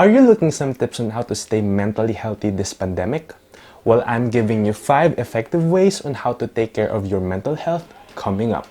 Are you looking some tips on how to stay mentally healthy this pandemic? Well, I'm giving you 5 effective ways on how to take care of your mental health coming up.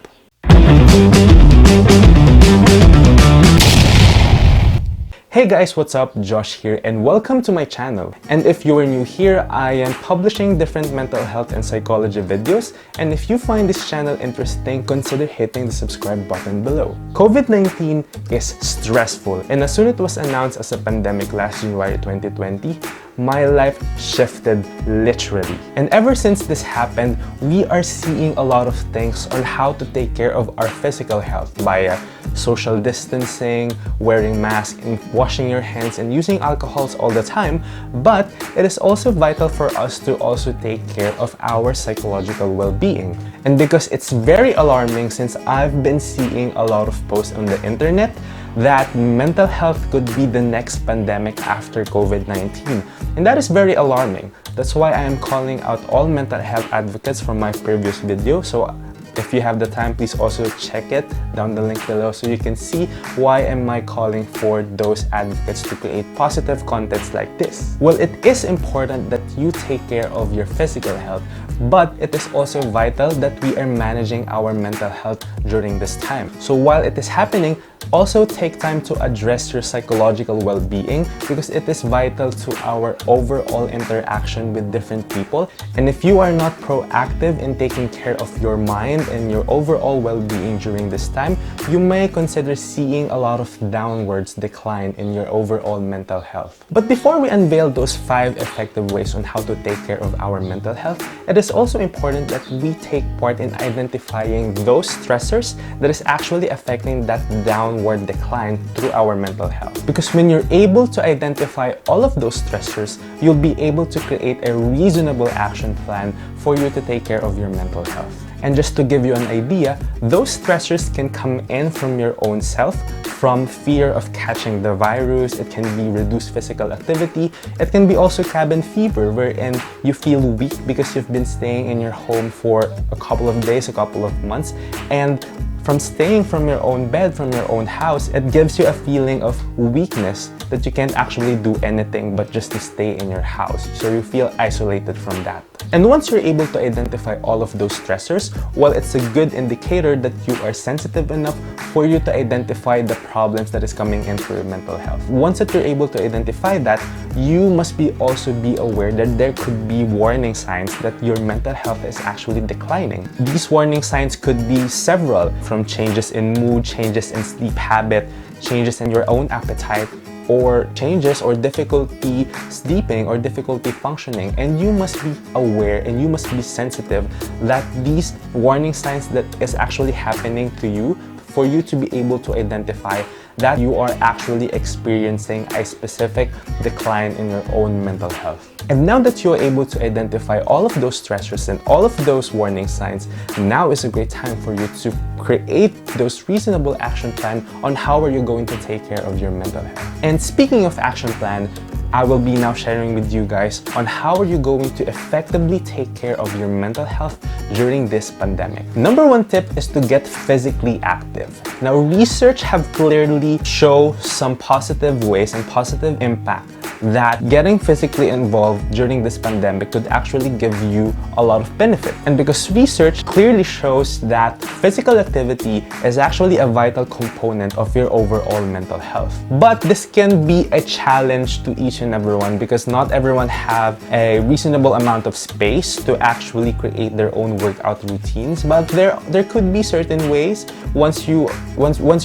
Hey guys, what's up? Josh here and welcome to my channel. And if you are new here, I am publishing different mental health and psychology videos, and if you find this channel interesting, consider hitting the subscribe button below. COVID-19 is stressful, and as soon as it was announced as a pandemic last January 2020, my life shifted literally. And ever since this happened, we are seeing a lot of things on how to take care of our physical health via social distancing, wearing masks, and washing your hands and using alcohols all the time. But it is also vital for us to also take care of our psychological well-being. And because it's very alarming, since I've been seeing a lot of posts on the internet that mental health could be the next pandemic after COVID-19. And that is very alarming. That's why I am calling out all mental health advocates from my previous video. So if you have the time, please also check it down the link below so you can see why am I calling for those advocates to create positive contents like this. Well, it is important that you take care of your physical health, but it is also vital that we are managing our mental health during this time. So while it is happening, also take time to address your psychological well-being because it is vital to our overall interaction with different people. And if you are not proactive in taking care of your mind and your overall well-being during this time, you may consider seeing a lot of downwards decline in your overall mental health. But before we unveil those 5 effective ways on how to take care of our mental health, it is also important that we take part in identifying those stressors that is actually affecting that downward decline through our mental health. Because when you're able to identify all of those stressors, you'll be able to create a reasonable action plan for you to take care of your mental health. And just to give you an idea, those stressors can come in from your own self, from fear of catching the virus, it can be reduced physical activity, it can be also cabin fever wherein you feel weak because you've been staying in your home for a couple of days, a couple of months, and from staying from your own bed, from your own house, it gives you a feeling of weakness that you can't actually do anything but just to stay in your house. So you feel isolated from that. And once you're able to identify all of those stressors, well, it's a good indicator that you are sensitive enough for you to identify the problems that is coming in for your mental health. Once that you're able to identify that, you must also be aware that there could be warning signs that your mental health is actually declining. These warning signs could be several, from changes in mood, changes in sleep habit, changes in your own appetite, or changes or difficulty sleeping or difficulty functioning. And you must be aware and you must be sensitive that these warning signs that is actually happening to you for you to be able to identify that you are actually experiencing a specific decline in your own mental health. And now that you're able to identify all of those stressors and all of those warning signs, now is a great time for you to create those reasonable action plan on how are you going to take care of your mental health. And speaking of action plan, I will be now sharing with you guys on how are you going to effectively take care of your mental health during this pandemic. Number 1 tip is to get physically active. Now, research have clearly shown some positive ways and positive impact that getting physically involved during this pandemic could actually give you a lot of benefit. And because research clearly shows that physical activity is actually a vital component of your overall mental health. But this can be a challenge to each and everyone because not everyone have a reasonable amount of space to actually create their own workout routines. But there could be certain ways once you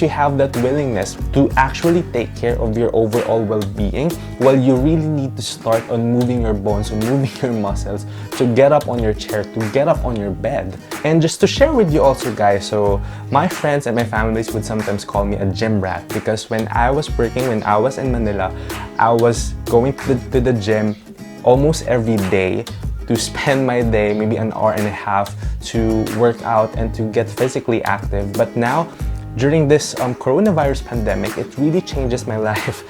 have that willingness to actually take care of your overall well-being, well, you really need to start on moving your bones and moving your muscles to get up on your chair, to get up on your bed. And just to share with you also, guys, so my friends and my families would sometimes call me a gym rat because when I was in Manila, I was going to the gym almost every day to spend my day, maybe an hour and a half, to work out and to get physically active. But now, during this coronavirus pandemic, it really changes my life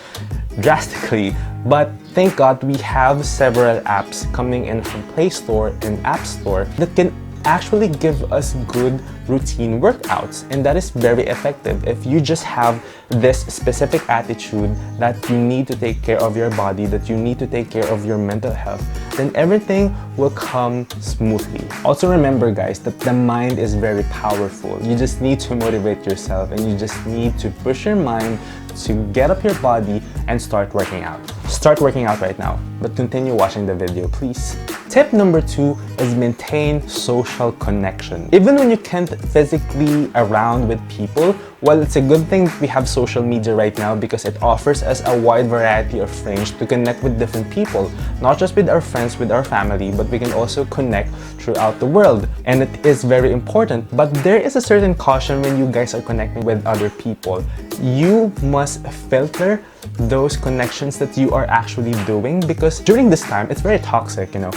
drastically. But thank God we have several apps coming in from Play Store and App Store that can actually give us good routine workouts, and that is very effective. If you just have this specific attitude that you need to take care of your body, that you need to take care of your mental health, then everything will come smoothly. Also remember, guys, that the mind is very powerful. You just need to motivate yourself, and you just need to push your mind to get up your body and start working out. Start working out right now, but continue watching the video, please. Tip number 2 is maintain social connection. Even when you can't physically around with people, well, it's a good thing we have social media right now because it offers us a wide variety of range to connect with different people, not just with our friends, with our family, but we can also connect throughout the world. And it is very important, but there is a certain caution when you guys are connecting with other people. You must filter those connections that you are actually doing, because during this time, it's very toxic, you know.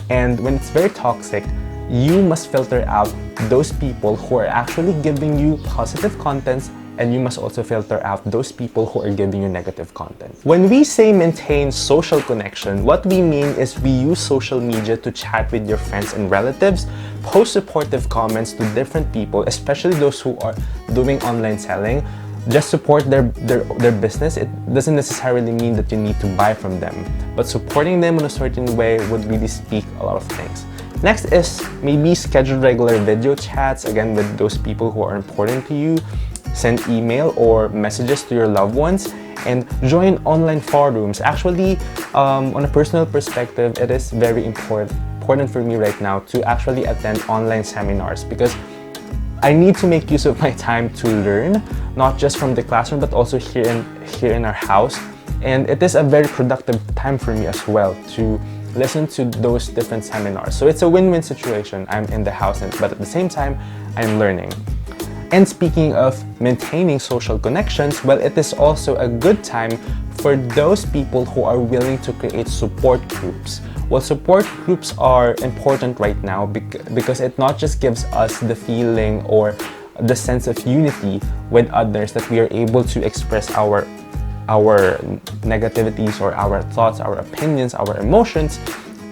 And when it's very toxic, you must filter out those people who are actually giving you positive contents, and you must also filter out those people who are giving you negative content. When we say maintain social connection, what we mean is we use social media to chat with your friends and relatives, post supportive comments to different people, especially those who are doing online selling. Just support their business. It doesn't necessarily mean that you need to buy from them, but supporting them in a certain way would really speak a lot of things. Next is maybe schedule regular video chats, again, with those people who are important to you. Send email or messages to your loved ones, and join online forums. Actually, on a personal perspective, it is very important for me right now to actually attend online seminars, because I need to make use of my time to learn, not just from the classroom, but also here in our house. And it is a very productive time for me as well to listen to those different seminars. So it's a win-win situation. I'm in the house, but at the same time, I'm learning. And speaking of maintaining social connections, well, it is also a good time for those people who are willing to create support groups. Well, support groups are important right now because it not just gives us the feeling or the sense of unity with others, that we are able to express our negativities or our thoughts, our opinions, our emotions.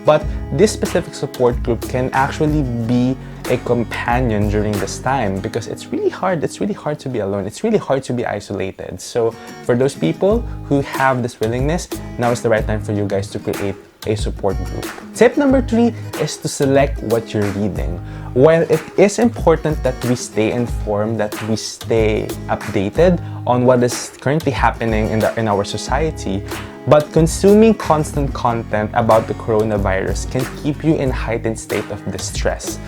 But this specific support group can actually be a companion during this time, because it's really hard to be alone. It's really hard to be isolated. So for those people who have this willingness, now is the right time for you guys to create a support group. Tip number 3 is to select what you're reading. While it is important that we stay informed, that we stay updated on what is currently happening in our society, but consuming constant content about the coronavirus can keep you in a heightened state of distress.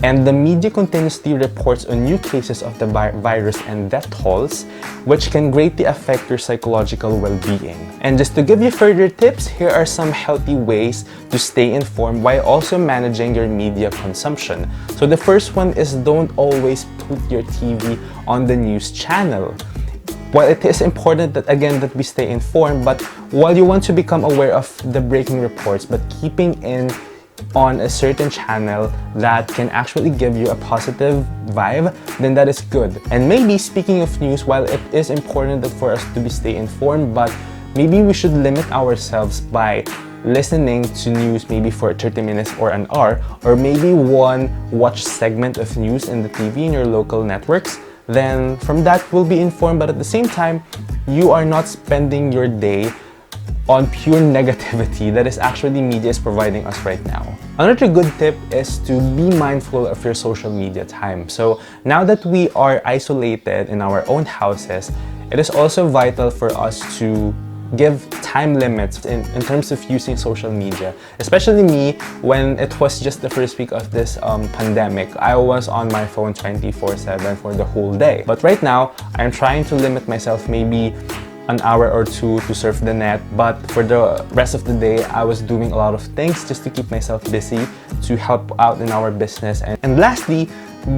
And the media continuously reports on new cases of the virus and death tolls, which can greatly affect your psychological well-being. And just to give you further tips, here are some healthy ways to stay informed while also managing your media consumption. So the first one is, don't always put your TV on the news channel. While it is important that we stay informed, but while you want to become aware of the breaking reports, but keeping on a certain channel that can actually give you a positive vibe, then that is good. And maybe speaking of news, while it is important for us to stay informed, but maybe we should limit ourselves by listening to news maybe for 30 minutes or an hour, or maybe one watch segment of news in the TV in your local networks. Then from that we'll be informed, but at the same time, you are not spending your day on pure negativity that is actually media is providing us right now. Another good tip is to be mindful of your social media time. So now that we are isolated in our own houses, it is also vital for us to give time limits in terms of using social media. Especially me, when it was just the first week of this pandemic, I was on my phone 24/7 for the whole day. But right now, I'm trying to limit myself maybe an hour or two to surf the net, but for the rest of the day, I was doing a lot of things just to keep myself busy, to help out in our business. And lastly,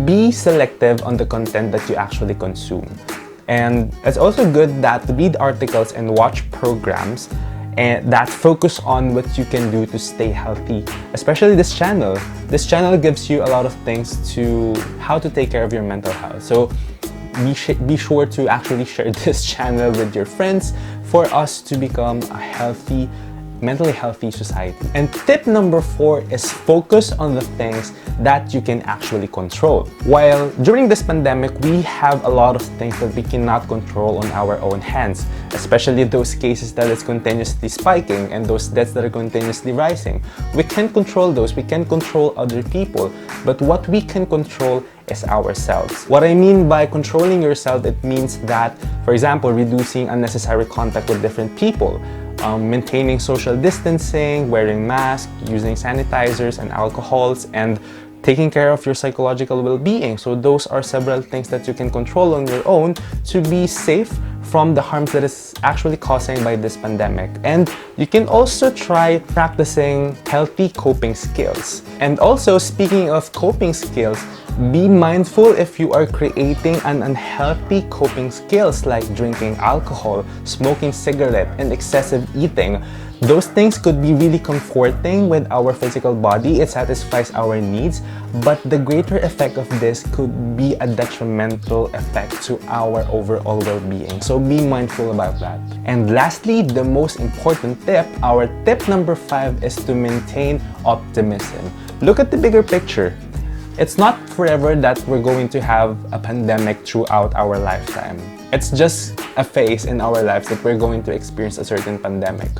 be selective on the content that you actually consume. And it's also good that to read articles and watch programs and that focus on what you can do to stay healthy, especially this channel. This channel gives you a lot of things to how to take care of your mental health. So be sure to actually share this channel with your friends for us to become a healthy mentally healthy society. And tip number 4 is focus on the things that you can actually control. While during this pandemic, we have a lot of things that we cannot control on our own hands, especially those cases that is continuously spiking and those deaths that are continuously rising. We can't control those, we can't control other people, but what we can control is ourselves. What I mean by controlling yourself, it means that, for example, reducing unnecessary contact with different people, maintaining social distancing, wearing masks, using sanitizers and alcohols, and taking care of your psychological well-being. So those are several things that you can control on your own to be safe from the harms that is actually causing by this pandemic. And you can also try practicing healthy coping skills. And also, speaking of coping skills, be mindful if you are creating an unhealthy coping skills like drinking alcohol, smoking cigarette, and excessive eating. Those things could be really comforting with our physical body. It satisfies our needs, but the greater effect of this could be a detrimental effect to our overall well-being. So be mindful about that. And lastly, the most important tip, our tip number 5 is to maintain optimism. Look at the bigger picture. It's not forever that we're going to have a pandemic throughout our lifetime. It's just a phase in our lives that we're going to experience a certain pandemic.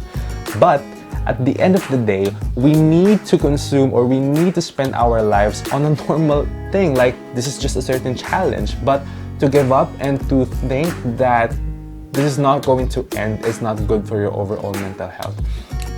But at the end of the day, we need to consume or we need to spend our lives on a normal thing, like this is just a certain challenge. But to give up and to think that this is not going to end is not good for your overall mental health.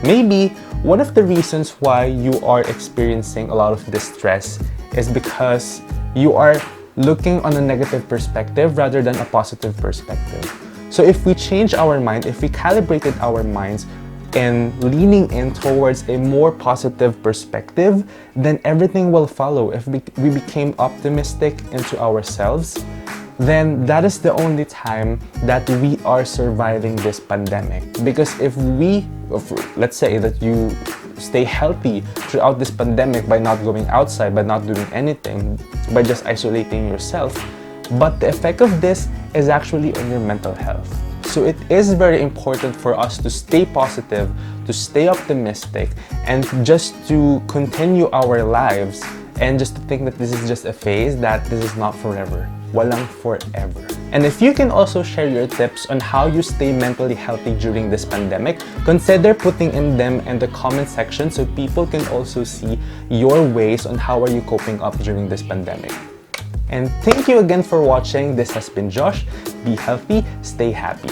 Maybe one of the reasons why you are experiencing a lot of distress is because you are looking on a negative perspective rather than a positive perspective. So if we change our mind, if we calibrated our minds and leaning in towards a more positive perspective, then everything will follow. If we became optimistic into ourselves, then that is the only time that we are surviving this pandemic. Because if let's say that you stay healthy throughout this pandemic by not going outside, by not doing anything, by just isolating yourself, but the effect of this is actually on your mental health. So it is very important for us to stay positive, to stay optimistic, and just to continue our lives, and just to think that this is just a phase, that this is not forever. Walang forever. And if you can also share your tips on how you stay mentally healthy during this pandemic, consider putting in them in the comment section so people can also see your ways on how are you coping up during this pandemic. And thank you again for watching. This has been Josh. Be healthy, stay happy.